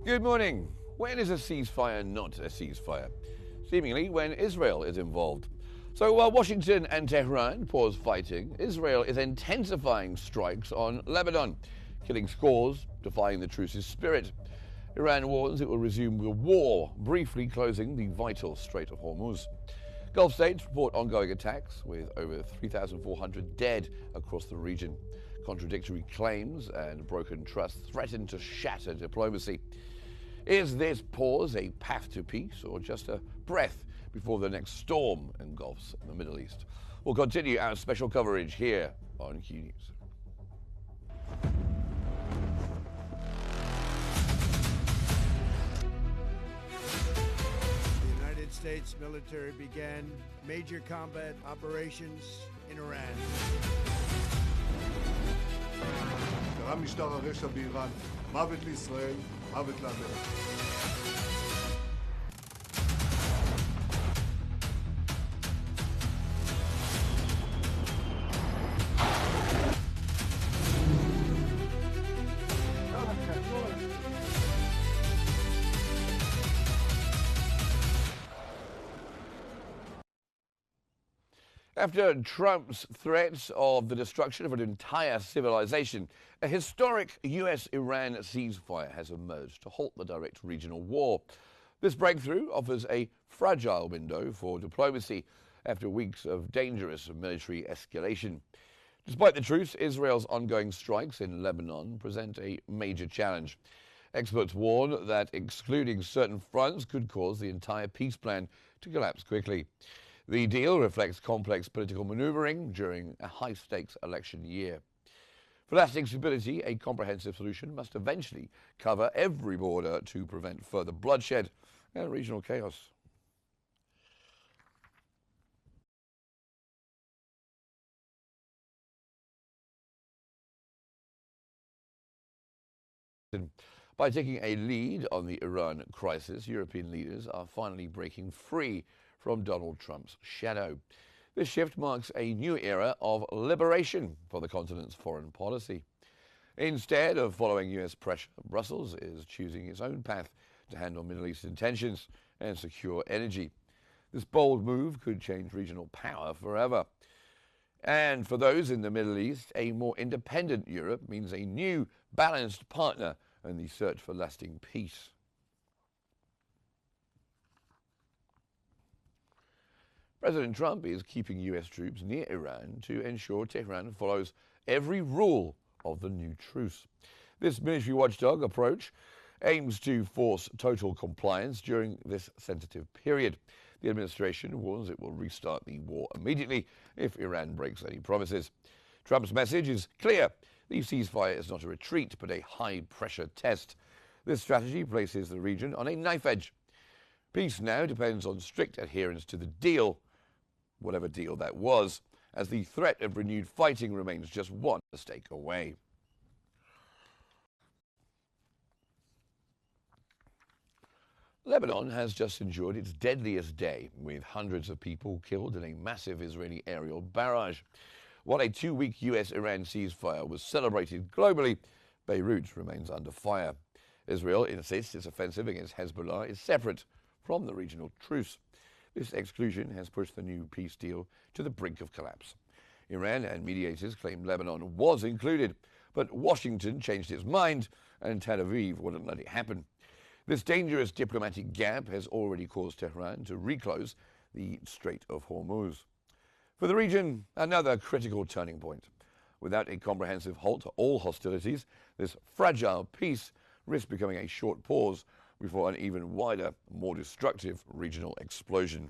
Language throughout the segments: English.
Good morning. When is a ceasefire not a ceasefire? Seemingly when Israel is involved. So while Washington and Tehran pause fighting, Israel is intensifying strikes on Lebanon, killing scores, defying the truce's spirit. Iran warns it will resume the war, briefly closing the vital Strait of Hormuz. Gulf states report ongoing attacks, with over 3,400 dead across the region. Contradictory claims and broken trust threaten to shatter diplomacy. Is this pause a path to peace or just a breath before the next storm engulfs the Middle East? We'll continue our special coverage here on Qnews. The United States military began major combat operations in Iran. קרא משטר הרשע באיראן, מוות לישראל, מוות לאמריקה. After Trump's threats of the destruction of an entire civilization, a historic US-Iran ceasefire has emerged to halt the direct regional war. This breakthrough offers a fragile window for diplomacy after weeks of dangerous military escalation. Despite the truce, Israel's ongoing strikes in Lebanon present a major challenge. Experts warn that excluding certain fronts could cause the entire peace plan to collapse quickly. The deal reflects complex political maneuvering during a high-stakes election year. For lasting stability, a comprehensive solution must eventually cover every border to prevent further bloodshed and regional chaos. By taking a lead on the Iran crisis, European leaders are finally breaking free from Donald Trump's shadow. This shift marks a new era of liberation for the continent's foreign policy. Instead of following US pressure, Brussels is choosing its own path to handle Middle Eastern tensions and secure energy. This bold move could change regional power forever. And for those in the Middle East, a more independent Europe means a new, balanced partner in the search for lasting peace. President Trump is keeping US troops near Iran to ensure Tehran follows every rule of the new truce. This military watchdog approach aims to force total compliance during this sensitive period. The administration warns it will restart the war immediately if Iran breaks any promises. Trump's message is clear. The ceasefire is not a retreat, but a high-pressure test. This strategy places the region on a knife edge. Peace now depends on strict adherence to the deal, whatever deal that was, as the threat of renewed fighting remains just one mistake away. Lebanon has just endured its deadliest day, with hundreds of people killed in a massive Israeli aerial barrage. While a 2-week US-Iran ceasefire was celebrated globally, Beirut remains under fire. Israel insists its offensive against Hezbollah is separate from the regional truce. This exclusion has pushed the new peace deal to the brink of collapse. Iran and mediators claimed Lebanon was included, but Washington changed its mind and Tel Aviv wouldn't let it happen. This dangerous diplomatic gap has already caused Tehran to reclose the Strait of Hormuz. For the region, another critical turning point. Without a comprehensive halt to all hostilities, this fragile peace risks becoming a short pause before an even wider, more destructive regional explosion.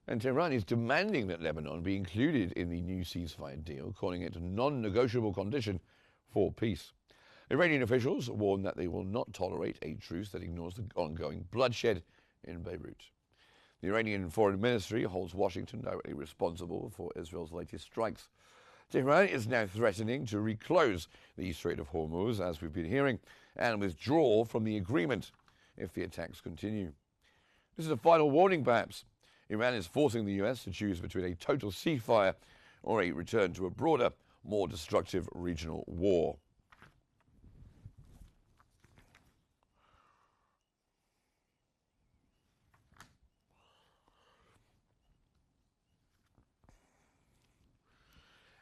And Tehran is demanding that Lebanon be included in the new ceasefire deal, calling it a non-negotiable condition for peace. Iranian officials warn that they will not tolerate a truce that ignores the ongoing bloodshed in Beirut. The Iranian Foreign Ministry holds Washington directly responsible for Israel's latest strikes. Tehran is now threatening to reclose the Strait of Hormuz, as we've been hearing, and withdraw from the agreement if the attacks continue. This is a final warning, perhaps. Iran is forcing the US to choose between a total ceasefire or a return to a broader, more destructive regional war.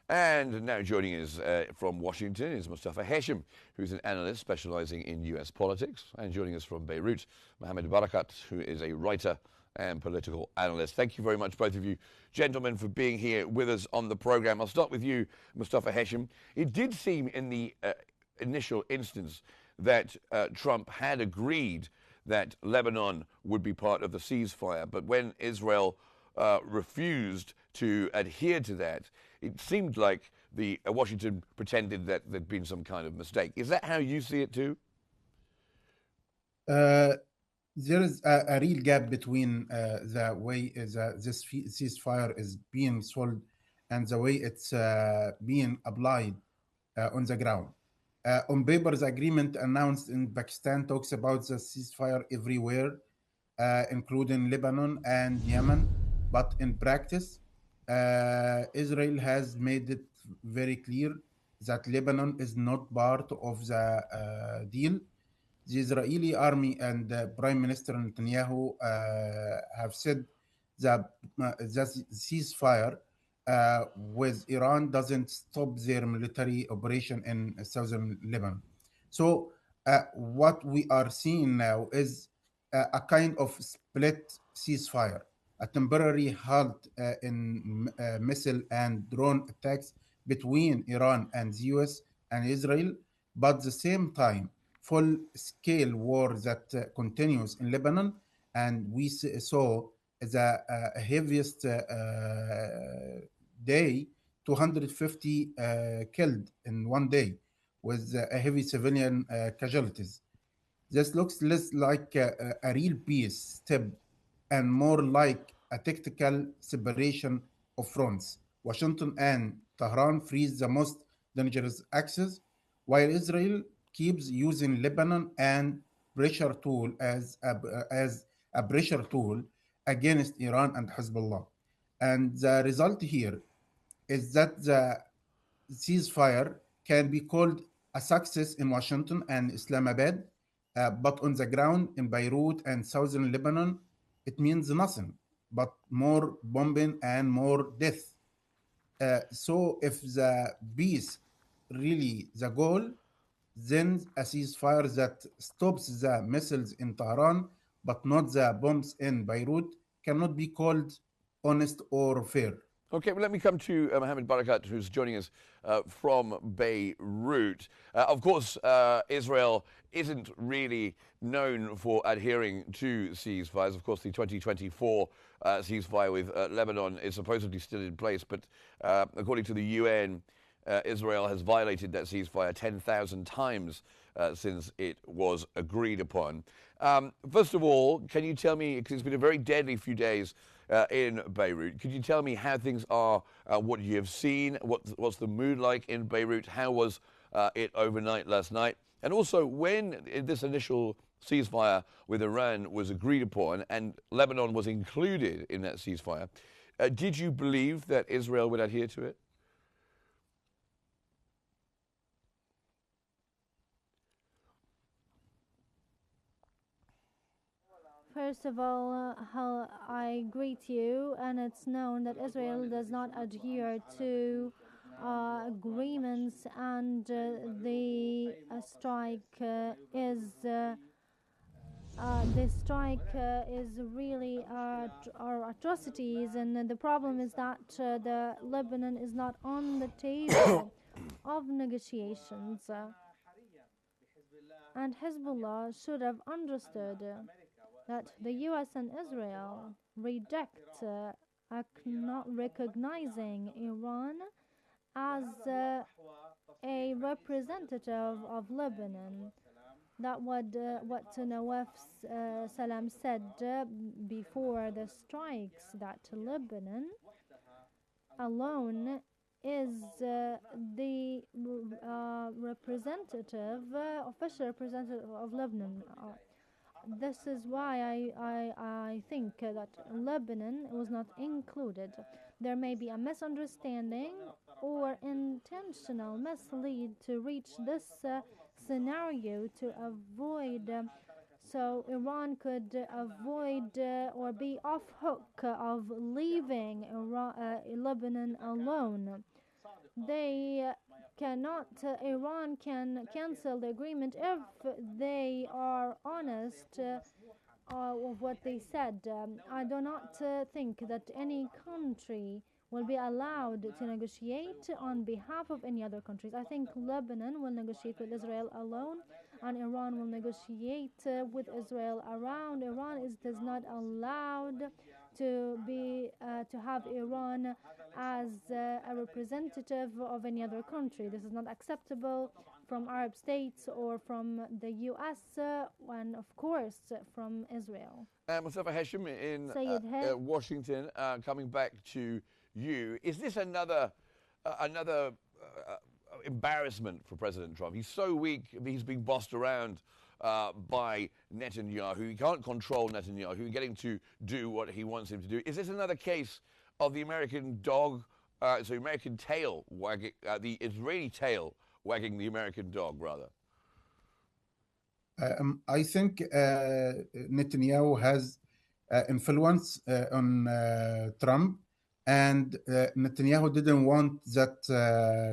And now joining us from Washington is Mustafa Hesham, who's an analyst specializing in U.S. politics. And joining us from Beirut, Mohammed Barakat, who is a writer and political analyst. Thank you very much, both of you gentlemen, for being here with us on the program. I'll start with you, Mustafa Hesham. It did seem in the initial instance that Trump had agreed that Lebanon would be part of the ceasefire, but when Israel refused to adhere to that, it seemed like Washington pretended that there'd been some kind of mistake. Is that how you see it too? There is a real gap between the way this ceasefire is being sold and the way it's being applied on the ground. On paper, the agreement announced in Pakistan talks about the ceasefire everywhere, including Lebanon and Yemen. But in practice, Israel has made it very clear that Lebanon is not part of the deal. The Israeli army and Prime Minister Netanyahu have said that the ceasefire with Iran doesn't stop their military operation in southern Lebanon. So what we are seeing now is a kind of split ceasefire, a temporary halt in missile and drone attacks between Iran and the US and Israel, but at the same time, full-scale war that continues in Lebanon, and we saw the heaviest day, 250 killed in one day, with heavy civilian casualties. This looks less like a real peace step and more like a tactical separation of fronts. Washington and Tehran freeze the most dangerous axis, while Israel keeps using Lebanon and pressure tool as a pressure tool against Iran and Hezbollah. And the result here is that the ceasefire can be called a success in Washington and Islamabad, but on the ground in Beirut and southern Lebanon, it means nothing but more bombing and more death. So if the peace really the goal, then a ceasefire that stops the missiles in Tehran but not the bombs in Beirut cannot be called honest or fair. Okay, well, let me come to Mohammed Barakat, who's joining us from Beirut. Of course, Israel isn't really known for adhering to ceasefires. Of course, the 2024 ceasefire with Lebanon is supposedly still in place, but according to the UN, Israel has violated that ceasefire 10,000 times since it was agreed upon. First of all, can you tell me, because it's been a very deadly few days in Beirut, could you tell me how things are, what you have seen, what's the mood like in Beirut, how was it overnight last night, and also when this initial ceasefire with Iran was agreed upon and Lebanon was included in that ceasefire, did you believe that Israel would adhere to it? First of all, how I greet you, and it's known that Israel does not adhere to agreements, and the strike is really atrocities, and the problem is that the Lebanon is not on the table of negotiations, and Hezbollah should have understood that the US and Israel reject not recognizing Iran as a representative of Lebanon. That what Nawaf Salam said before the strikes, that Lebanon alone is the representative, official representative of Lebanon. This is why I think that Lebanon was not included. There may be a misunderstanding or intentional mislead to reach this scenario to avoid. So Iran could avoid or be off hook of leaving Lebanon alone. They cannot, Iran can cancel the agreement if they are honest of what they said. I do not think that any country will be allowed to negotiate on behalf of any other countries. I think Lebanon will negotiate with Israel alone, and Iran will negotiate with Israel around. Iran is not allowed to have Iran as a representative of any other country. This is not acceptable from Arab states or from the US, and of course from Israel. Mustafa Hesham in Sayed Washington, coming back to you. Is this another embarrassment for President Trump? He's so weak. He's being bossed around by Netanyahu. He can't control Netanyahu. He's getting to do what he wants him to do. Is this another case of the American dog, so American tail wagging, the Israeli tail wagging the American dog, rather? I think Netanyahu has influence on Trump, and Netanyahu didn't want that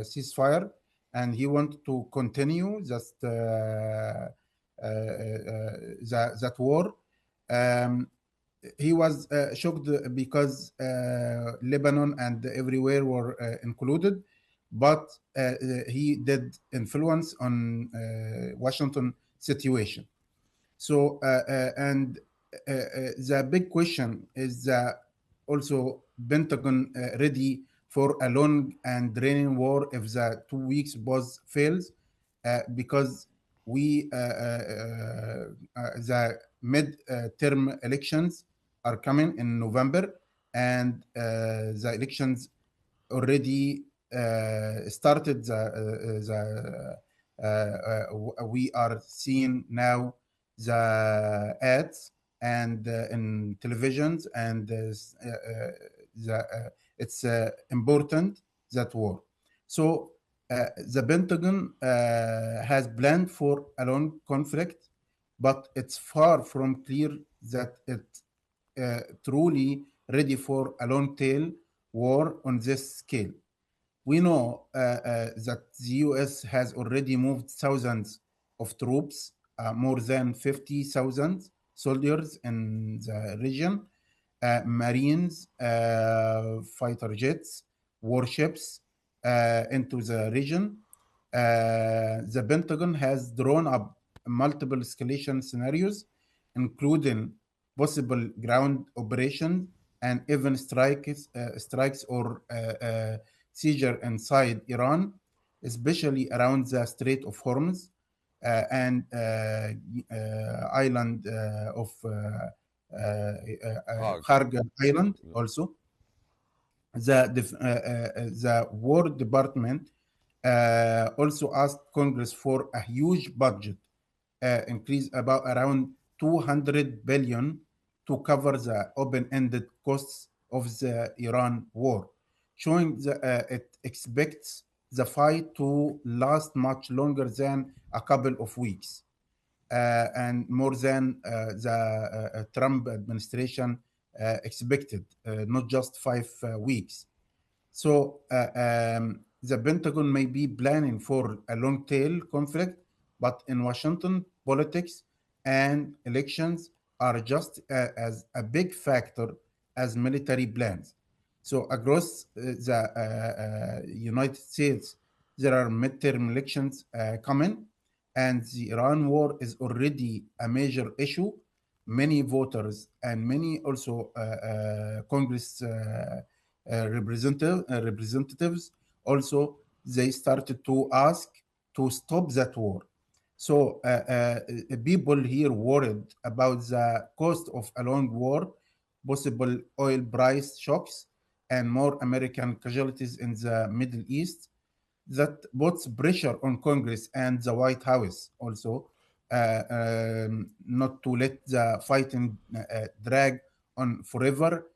ceasefire, and he wanted to continue that war. He was shocked because Lebanon and everywhere were included, but he did influence on Washington situation. So and the big question is also Pentagon ready for a long and draining war if the 2 weeks pause fails, because the mid-term elections are coming in November, and the elections already started. We are seeing now the ads and in televisions, and it's important that war. So the Pentagon has planned for a long conflict, but it's far from clear that it truly ready for a long tail war on this scale. We know that the US has already moved thousands of troops, more than 50,000 soldiers in the region, Marines, fighter jets, warships into the region. The Pentagon has drawn up multiple escalation scenarios, including possible ground operations and even strikes or seizure inside Iran, especially around the Strait of Hormuz and island of Kharg Island also. The War Department also asked Congress for a huge budget increase, about around 200 billion, to cover the open-ended costs of the Iran war, showing that it expects the fight to last much longer than a couple of weeks, and more than the Trump administration expected, not just 5 weeks. So the Pentagon may be planning for a long tail conflict, but in Washington, politics and elections are just as a big factor as military plans. So across the United States, there are midterm elections coming, and the Iran war is already a major issue. Many voters and many also Congress representatives also, they started to ask to stop that war. So people here worried about the cost of a long war, possible oil price shocks, and more American casualties in the Middle East. That puts pressure on Congress and the White House also not to let the fighting drag on forever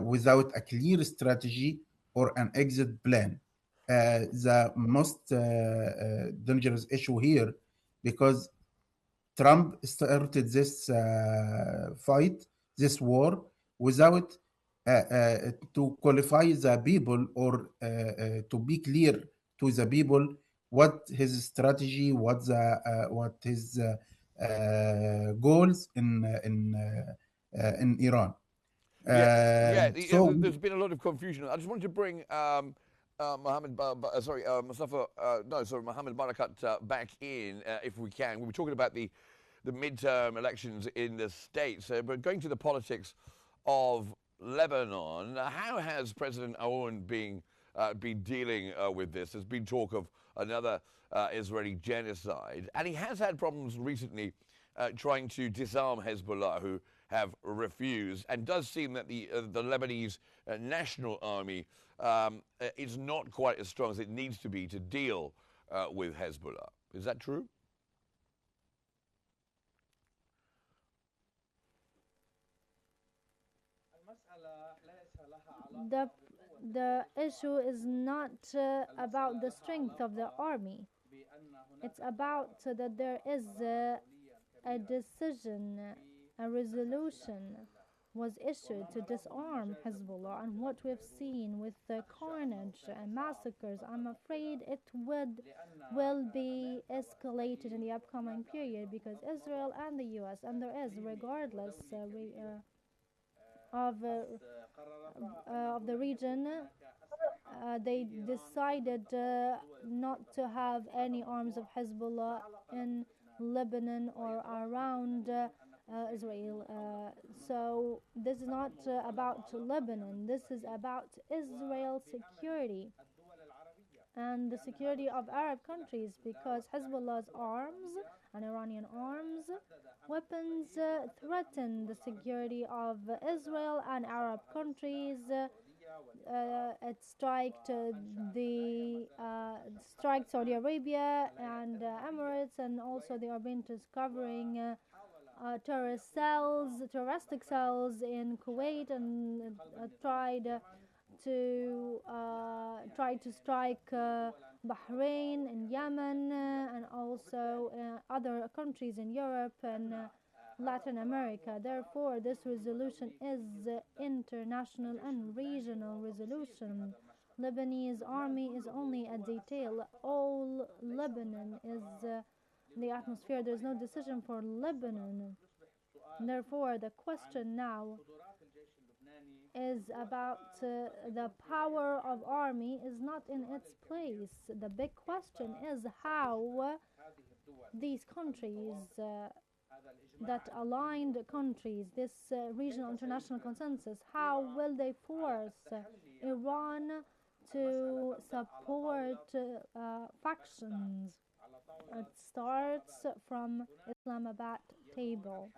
without a clear strategy or an exit plan. The most dangerous issue here, because Trump started this fight, this war, without to qualify the people or to be clear to the people what his strategy, what his goals in Iran. So There's been a lot of confusion. I just wanted to bring Mohammed Barakat back in, if we can. We were talking about the midterm elections in the States, but going to the politics of Lebanon, how has President Aoun been dealing with this? There's been talk of another Israeli genocide, and he has had problems recently trying to disarm Hezbollah, who have refused, and does seem that the Lebanese National Army is not quite as strong as it needs to be to deal with Hezbollah. Is that true? The issue is not about the strength of the army. It's about that there is a decision, a resolution was issued to disarm Hezbollah, and what we've seen with the carnage and massacres, I'm afraid it will be escalated in the upcoming period, because Israel and the U.S., and there is, regardless of the region, they decided not to have any arms of Hezbollah in Lebanon or around Israel. So this is not about Lebanon. This is about Israel's security and the security of Arab countries, because Hezbollah's arms and Iranian arms, weapons threaten the security of Israel and Arab countries. It striked Saudi Arabia and Emirates, and also they are being discovering terroristic cells in Kuwait, and tried to strike Bahrain and Yemen, and also other countries in Europe and Latin America. Therefore, this resolution is international and regional resolution. Lebanese army is only a detail. All Lebanon is the atmosphere. There's no decision for Lebanon. Therefore, the question now is about the power of army is not in its place. The big question is how these countries, that aligned countries, this regional international consensus, how will they force Iran to support factions? It starts from Islamabad table.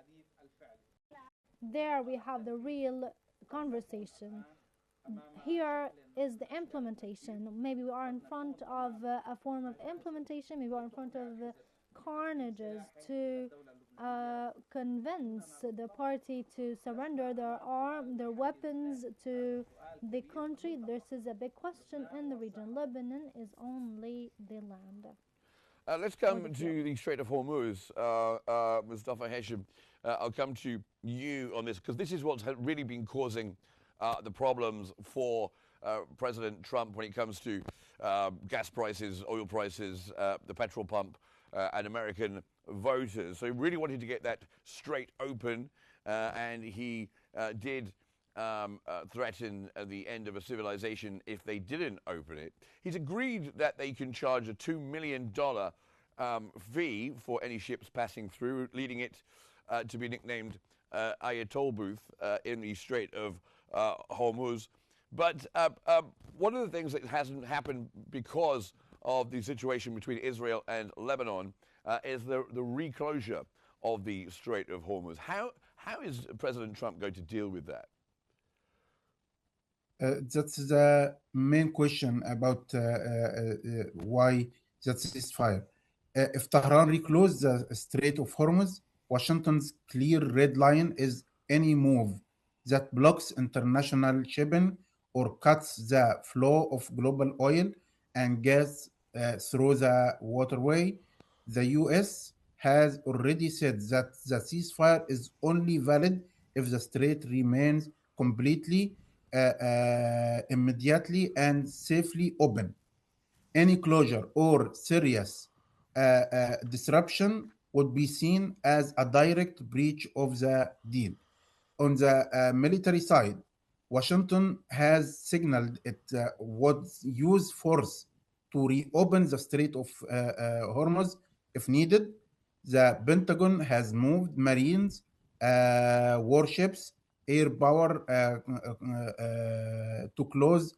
There we have the real conversation. Here is the implementation. Maybe we are in front of a form of implementation. Maybe we are in front of carnages to convince the party to surrender their weapons to the country. This is a big question in the region. Lebanon is only the land. Let's come to the Strait of Hormuz. Mustafa Hesham, I'll come to you on this, because this is what's really been causing the problems for President Trump when it comes to gas prices, oil prices, the petrol pump, and American voters. So he really wanted to get that strait open, and he did threaten the end of a civilization if they didn't open it. He's agreed that they can charge a $2 million fee for any ships passing through, leading it to be nicknamed Ayatollah Booth in the Strait of Hormuz. But one of the things that hasn't happened because of the situation between Israel and Lebanon is the reclosure of the Strait of Hormuz. How is President Trump going to deal with that? That's the main question about why that ceasefire. If Tehran recloses the Strait of Hormuz, Washington's clear red line is any move that blocks international shipping or cuts the flow of global oil and gas through the waterway. The US has already said that the ceasefire is only valid if the strait remains completely, immediately, and safely open. Any closure or serious disruption would be seen as a direct breach of the deal. On the military side, Washington has signaled it would use force to reopen the Strait of Hormuz if needed. The Pentagon has moved Marines, warships, air power to close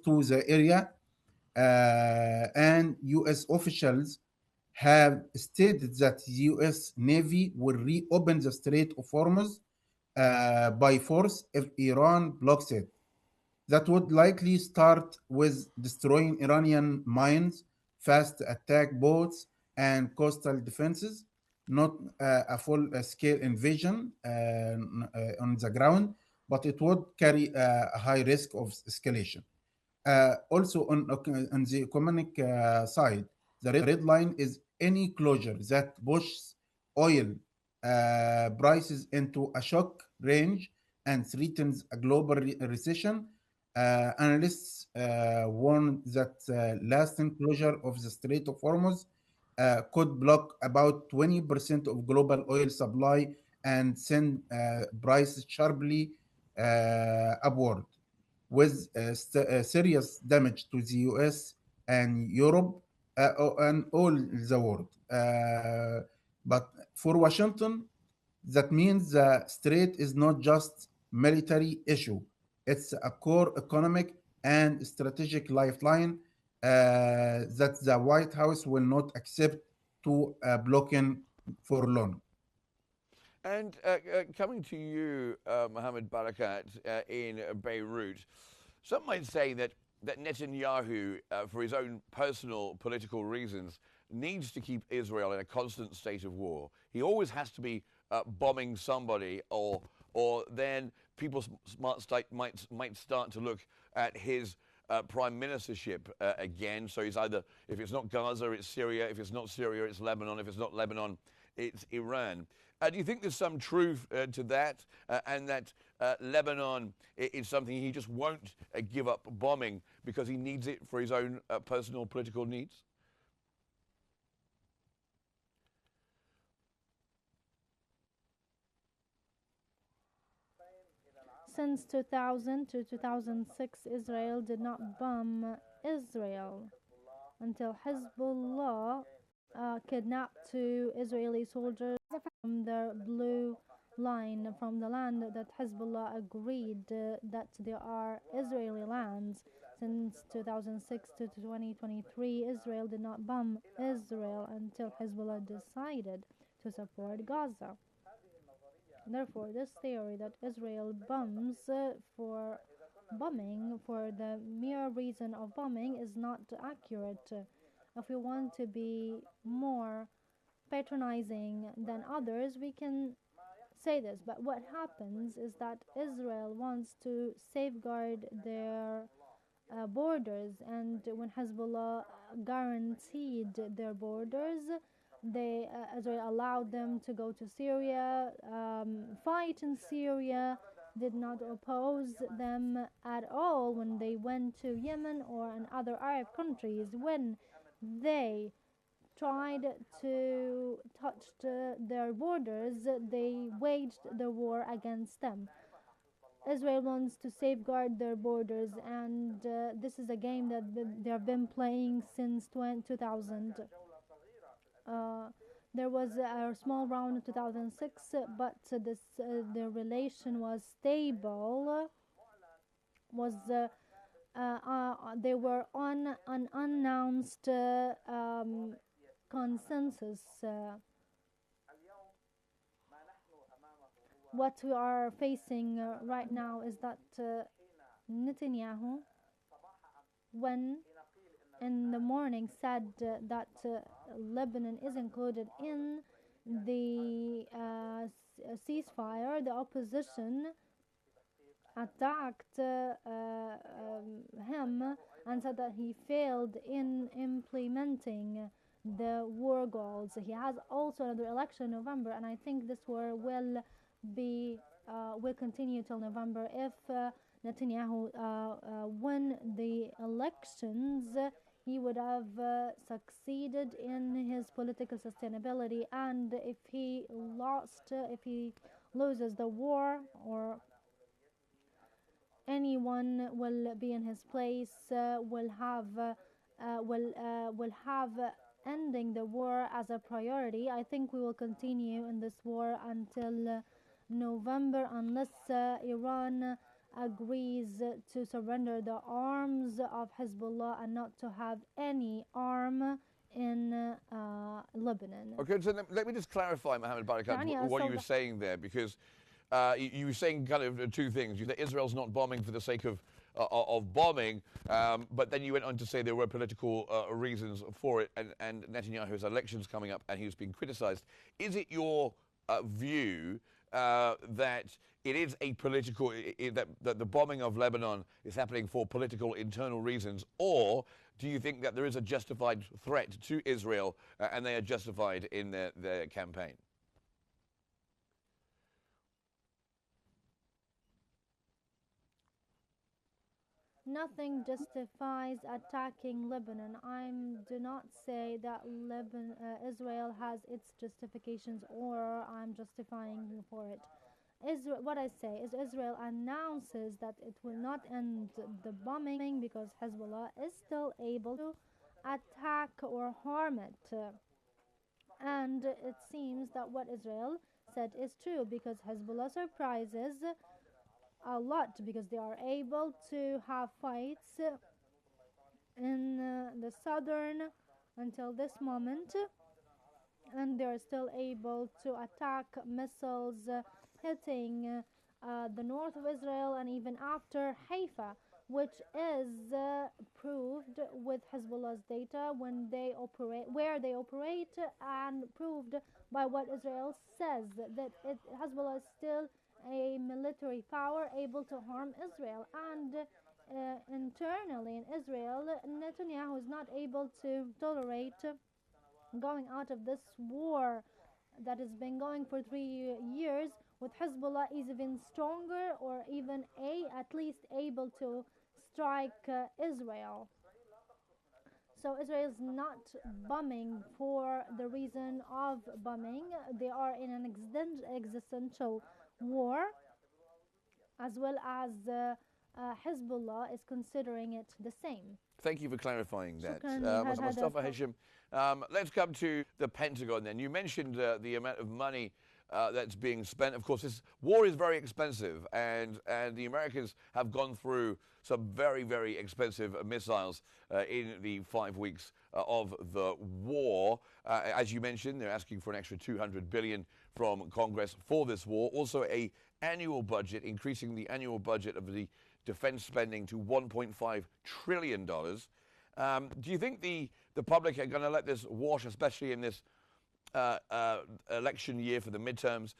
to the area, and U.S. officials have stated that the U.S. Navy will reopen the Strait of Hormuz by force if Iran blocks it. That would likely start with destroying Iranian mines, fast attack boats, and coastal defenses, not a full scale invasion on the ground, but it would carry a high risk of escalation. Also, on the economic side, the red line is any closure that pushes oil prices into a shock range and threatens a global recession. Analysts warn that lasting closure of the Strait of Hormuz could block about 20% of global oil supply and send prices sharply upward with serious damage to the US and Europe and all the world. But for Washington, that means the strait is not just military issue; it's a core economic and strategic lifeline that the White House will not accept to block for long. And coming to you, Mohammed Barakat, in Beirut, some might say that Netanyahu, for his own personal political reasons, needs to keep Israel in a constant state of war. He always has to be bombing somebody, or then people might start to look at his prime ministership again. So he's either, if it's not Gaza, it's Syria. If it's not Syria, it's Lebanon. If it's not Lebanon, it's Iran. Do you think there's some truth to that, and that Lebanon is something he just won't give up bombing because he needs it for his own personal political needs? Since 2000 to 2006, Israel did not bomb Israel until Hezbollah kidnapped two Israeli soldiers from the blue line from the land that Hezbollah agreed that there are Israeli lands. Since 2006 to 2023, Israel did not bomb Israel until Hezbollah decided to support Gaza. Therefore, this theory that Israel bombs for bombing, for the mere reason of bombing, is not accurate. If we want to be more patronizing than others, we can say this. But what happens is that Israel wants to safeguard their borders, and when Hezbollah guaranteed their borders, Israel allowed them to go to Syria, fight in Syria, did not oppose them at all when they went to Yemen or in other Arab countries. When they tried to touch their borders, they waged the war against them. Israel wants to safeguard their borders, and this is a game that they have been playing since 2000. There was a small round in 2006, but the relation was stable. Was They were on an unannounced consensus. What we are facing right now is that Netanyahu, when in the morning said that Lebanon is included in the ceasefire. The opposition attacked him and said that he failed in implementing the war goals. He has also another election in November, and I think this war will continue till November. If Netanyahu won the elections, he would have succeeded in his political sustainability, and if he loses the war, or anyone will be in his place, will have ending the war as a priority. I think we will continue in this war until November, unless Iran agrees to surrender the arms of Hezbollah and not to have any arm in Lebanon. Okay, so let me just clarify, Mohammed Barakat, what you were saying there, because you were saying kind of two things. You said Israel's not bombing for the sake of bombing, but then you went on to say there were political reasons for it, and Netanyahu's elections coming up, and he was being criticized. Is it your view that it is a political, that the bombing of Lebanon is happening for political internal reasons, or do you think that there is a justified threat to Israel and they are justified in their campaign? Nothing justifies attacking Lebanon. I do not say that Israel has its justifications, or I'm justifying for it. What I say is Israel announces that it will not end the bombing because Hezbollah is still able to attack or harm it. And it seems that what Israel said is true, because Hezbollah surprises a lot, because they are able to have fights in the southern until this moment, and they are still able to attack missiles hitting the north of Israel, and even after Haifa, which is proved with Hezbollah's data when they operate, where they operate, and proved by what Israel says, that Hezbollah is still a military power able to harm Israel. And internally in Israel, Netanyahu is not able to tolerate going out of this war that has been going for 3 years, with Hezbollah is even stronger, or even at least able to strike Israel. So Israel is not bombing for the reason of bombing. They are in an existential war, as well as Hezbollah is considering it the same. Thank you for clarifying that. Mustafa Hashim, let's come to the Pentagon then. You mentioned the amount of money that's being spent. Of course, this war is very expensive, and the Americans have gone through some very, very expensive missiles in the 5 weeks of the war. As you mentioned, they're asking for an extra $200 billion from Congress for this war. Also, a annual budget, increasing the annual budget of the defense spending to $1.5 trillion. Do you think the public are going to let this wash, especially in this election year for the midterms,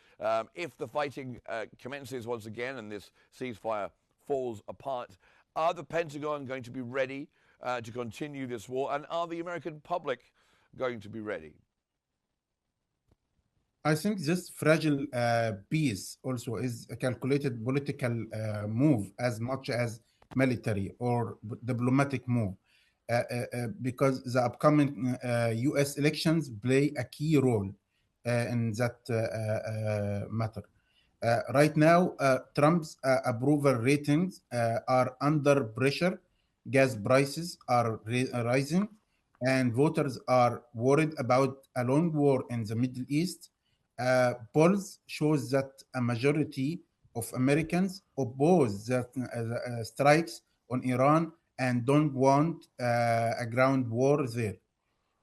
if the fighting commences once again and this ceasefire falls apart? Are the Pentagon going to be ready to continue this war, and are the American public going to be ready? I think this fragile peace also is a calculated political move as much as military or diplomatic move, because the upcoming U.S. elections play a key role in that matter. Right now, Trump's approval ratings are under pressure. Gas prices are rising, and voters are worried about a long war in the Middle East. Polls shows that a majority of Americans oppose the strikes on Iran and don't want a ground war there.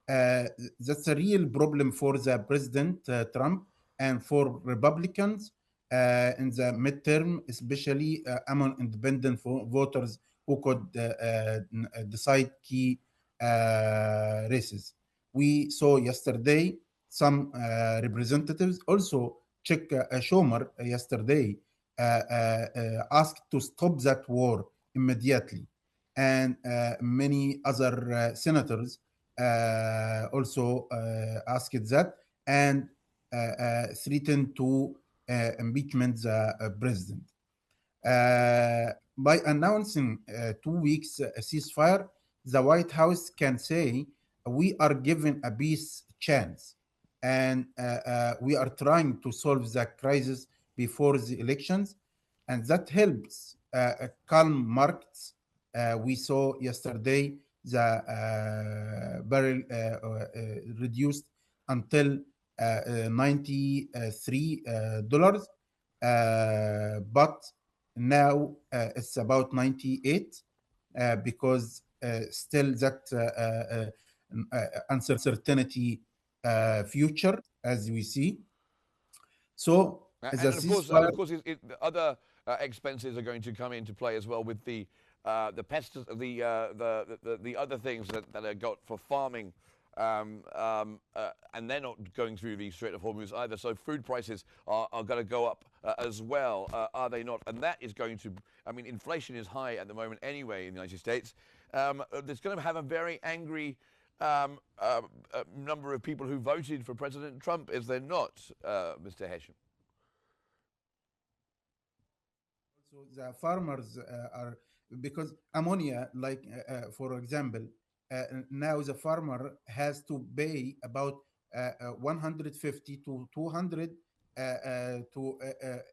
That's a real problem for the President Trump and for Republicans in the midterm, especially among independent voters who could decide key races. We saw yesterday some representatives, also Chuck Schumer yesterday, asked to stop that war immediately. And many other senators also asked that and threatened to impeachment the president. By announcing 2 weeks ceasefire, the White House can say we are given a peace chance, and we are trying to solve the crisis before the elections, and that helps calm markets. We saw yesterday the barrel reduced until $93, but now it's about 98 because still that uncertainty future as we see. So the And ceasefire. of course, the other expenses are going to come into play as well with the pests, the other things that are got for farming, and they're not going through the Strait of Hormuz either. So food prices are going to go up as well, are they not? And that is going to, I mean, inflation is high at the moment anyway in the United States. It's going to have a very angry number of people who voted for President Trump, is there not, Mr. Hesham? So the farmers are, because ammonia, like for example, now the farmer has to pay about 150 to 200 to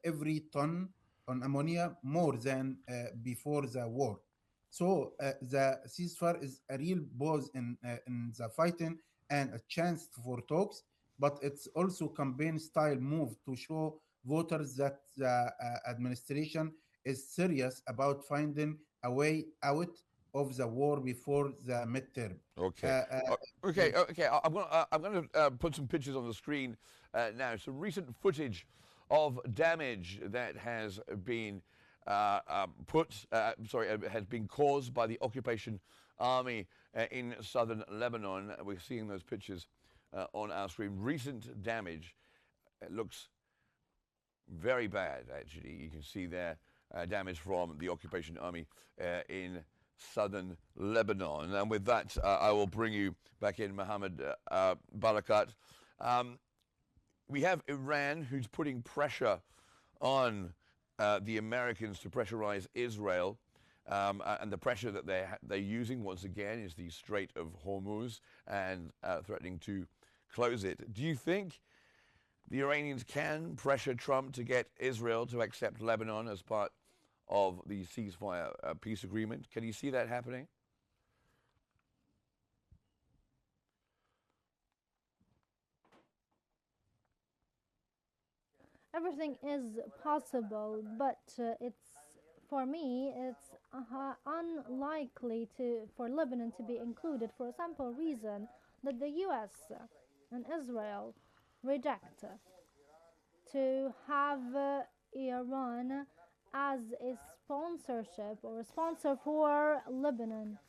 every ton on ammonia more than before the war. So the ceasefire is a real pause in the fighting and a chance for talks, but it's also campaign style move to show voters that the administration is serious about finding a way out of the war before the midterm. Okay. Uh, uh, Okay. Okay. I'm going to put some pictures on the screen now. Some recent footage of damage that has been has been caused by the occupation army in southern Lebanon. We're seeing those pictures on our screen. Recent damage. It looks very bad, actually. You can see there damage from the occupation army in southern Lebanon. And with that, I will bring you back in, Mohammed Barakat. We have Iran, who's putting pressure on the Americans to pressurize Israel. And the pressure that they're using, once again, is the Strait of Hormuz and threatening to close it. Do you think the Iranians can pressure Trump to get Israel to accept Lebanon as part of the ceasefire peace agreement? Can you see that happening? Everything is possible, but it's for me it's unlikely for Lebanon to be included for a simple reason that the U.S. and Israel reject to have Iran as a sponsorship or a sponsor for Lebanon.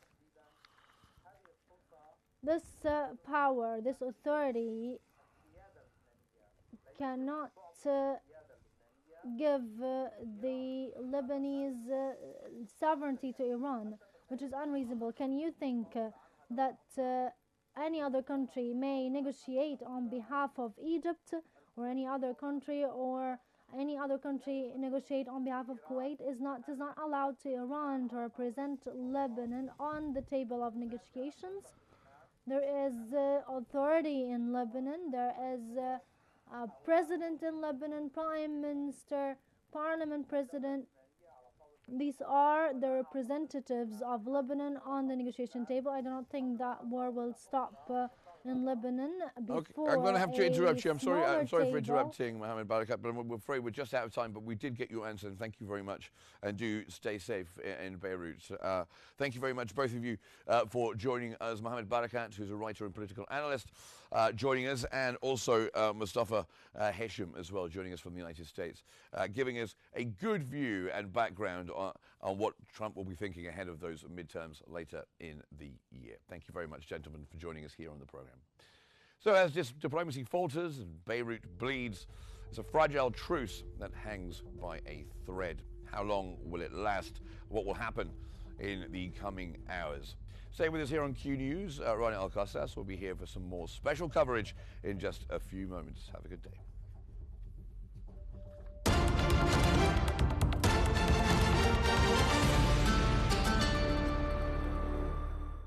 This power, this authority cannot give the Lebanese sovereignty to Iran, which is unreasonable. Can you think that any other country may negotiate on behalf of Egypt or any other country, or any other country negotiate on behalf of Kuwait? Is not allowed to Iran to represent Lebanon on the table of negotiations. There is authority in Lebanon. There is president in Lebanon, prime minister, parliament president. These are the representatives of Lebanon on the negotiation table. I do not think that war will stop in Lebanon before. Okay, I'm going to have to interrupt you. I'm sorry for table. interrupting, Mohammed Barakat, but I'm afraid we're just out of time. But we did get your answer, and thank you very much. And do stay safe in Beirut. Thank you very much, both of you, for joining us. Mohammed Barakat, who's a writer and political analyst, joining us, and also Mustafa Hesham as well, joining us from the United States, giving us a good view and background on what Trump will be thinking ahead of those midterms later in the year. Thank you very much, gentlemen, for joining us here on the program. So as diplomacy falters and Beirut bleeds, it's a fragile truce that hangs by a thread. How long will it last? What will happen in the coming hours? Stay with us here on Q News. Rania Alcasas will be here for some more special coverage in just a few moments. Have a good day.